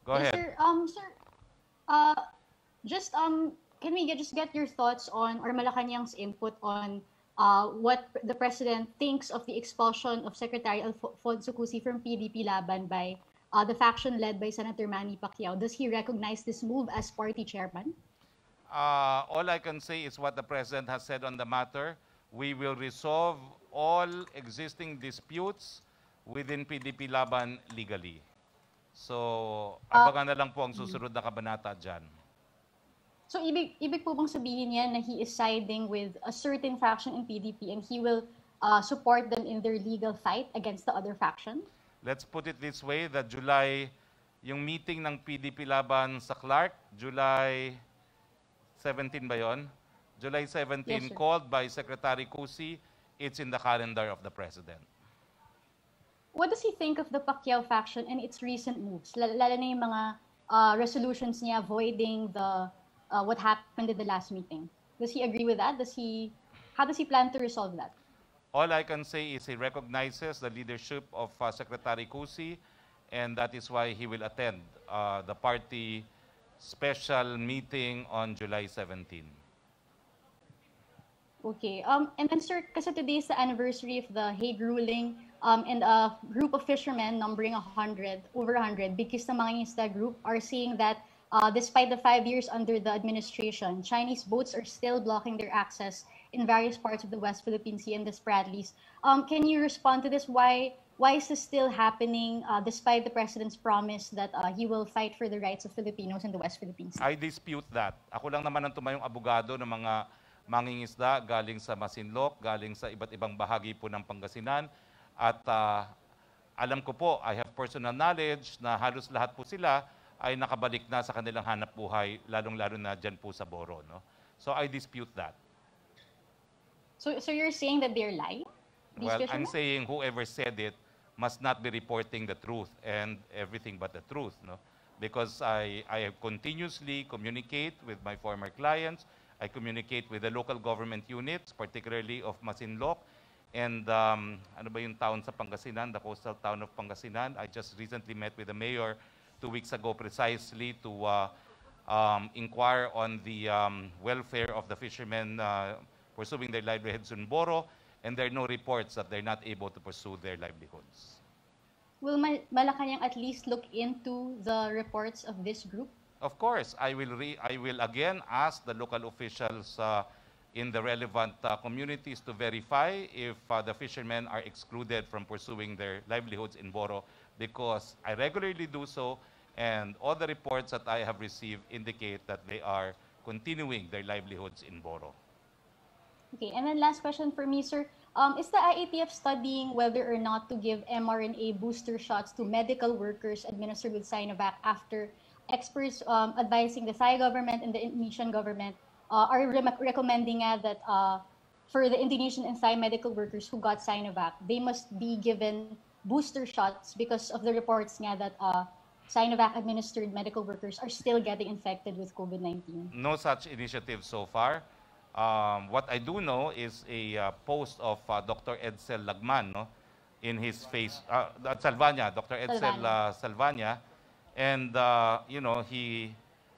Go Yes, ahead. sir. Sir, uh, just can we just get your thoughts on or Malacanang's input on what the president thinks of the expulsion of Secretary Alfonso Cusi from PDP Laban by the faction led by Senator Manny Pacquiao? Does he recognize this move as party chairman? All I can say is what the President has said on the matter. We will resolve all existing disputes within PDP Laban legally. So, Uh, abangan na lang po ang susunod na kabanata dyan. so ibig po bang sabihin niya na he is siding with a certain faction in PDP and he will support them in their legal fight against the other faction? Let's put it this way, that yung meeting ng PDP Laban sa Clark, July 17 ba yon? July Yes, 17, sir. called by Secretary Cusi, it's in the calendar of the President. What does he think of the Pacquiao faction and its recent moves? Lalo na yung mga resolutions niya avoiding the what happened at the last meeting. Does he agree with that? How does he plan to resolve that? All I can say is he recognizes the leadership of Secretary Cusi, and that is why he will attend the party special meeting on July 17. Okay. And then, sir, kasi today is the anniversary of the Hague ruling, and a group of fishermen numbering 100, over 100, because the Mangingisda group are saying that despite the 5 years under the administration, Chinese boats are still blocking their access in various parts of the West Philippine Sea and the Spratleys. Can you respond to this? Why is this still happening despite the president's promise that he will fight for the rights of Filipinos in the West Philippine Sea? I dispute that. Ako lang naman ang tumayong abogado ng mga mangingisda galing sa Masinloc, galing sa iba't ibang bahagi po ng Pangasinan. At alam ko po, I have personal knowledge na halos lahat po sila ay nakabalik na sa kanilang hanap buhay, lalong-lalo na dyan po sa Boro. No? So I dispute that. So you're saying that they're lying? These Well, fishermen? I'm saying whoever said it must not be reporting the truth and everything but the truth. No? Because I continuously communicate with my former clients. I communicate with the local government units, particularly of Masinloc. And ano ba yung town sa Pangasinan, the coastal town of Pangasinan. I just recently met with the mayor 2 weeks ago precisely to inquire on the welfare of the fishermen pursuing their livelihoods in Boro. And there are no reports that they're not able to pursue their livelihoods. Will Malacanang at least look into the reports of this group? Of course, I will again ask the local officials in the relevant communities to verify if the fishermen are excluded from pursuing their livelihoods in Boro, because I regularly do so, and all the reports that I have received indicate that they are continuing their livelihoods in Boro. Okay, and then last question for me, sir. Is the IATF studying whether or not to give mRNA booster shots to medical workers administered with Sinovac after experts advising the Thai government and the Indonesian government are recommending that for the Indonesian and Thai medical workers who got Sinovac, they must be given booster shots because of the reports that Sinovac administered medical workers are still getting infected with COVID-19? No such initiative so far. What I do know is a post of Dr. Edsel Lagman, no, in his face, Salvania, Dr. Edsel Salvania, and he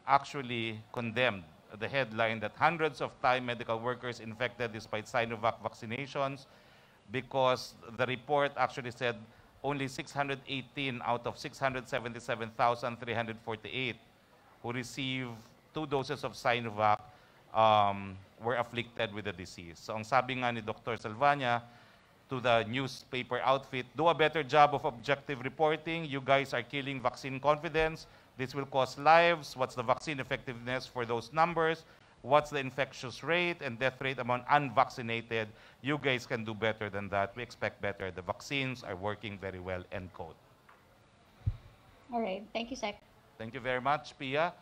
actually condemned the headline that hundreds of Thai medical workers infected despite Sinovac vaccinations, because the report actually said only 618 out of 677,348 who received 2 doses of Sinovac were afflicted with the disease. So ang sabi nga ni Dr. Salvania to the newspaper outfit, do a better job of objective reporting. You guys are killing vaccine confidence. This will cost lives. What's the vaccine effectiveness for those numbers? What's the infectious rate and death rate among unvaccinated? You guys can do better than that. We expect better. The vaccines are working very well, end quote. All right. Thank you, Sec. Thank you very much, Pia.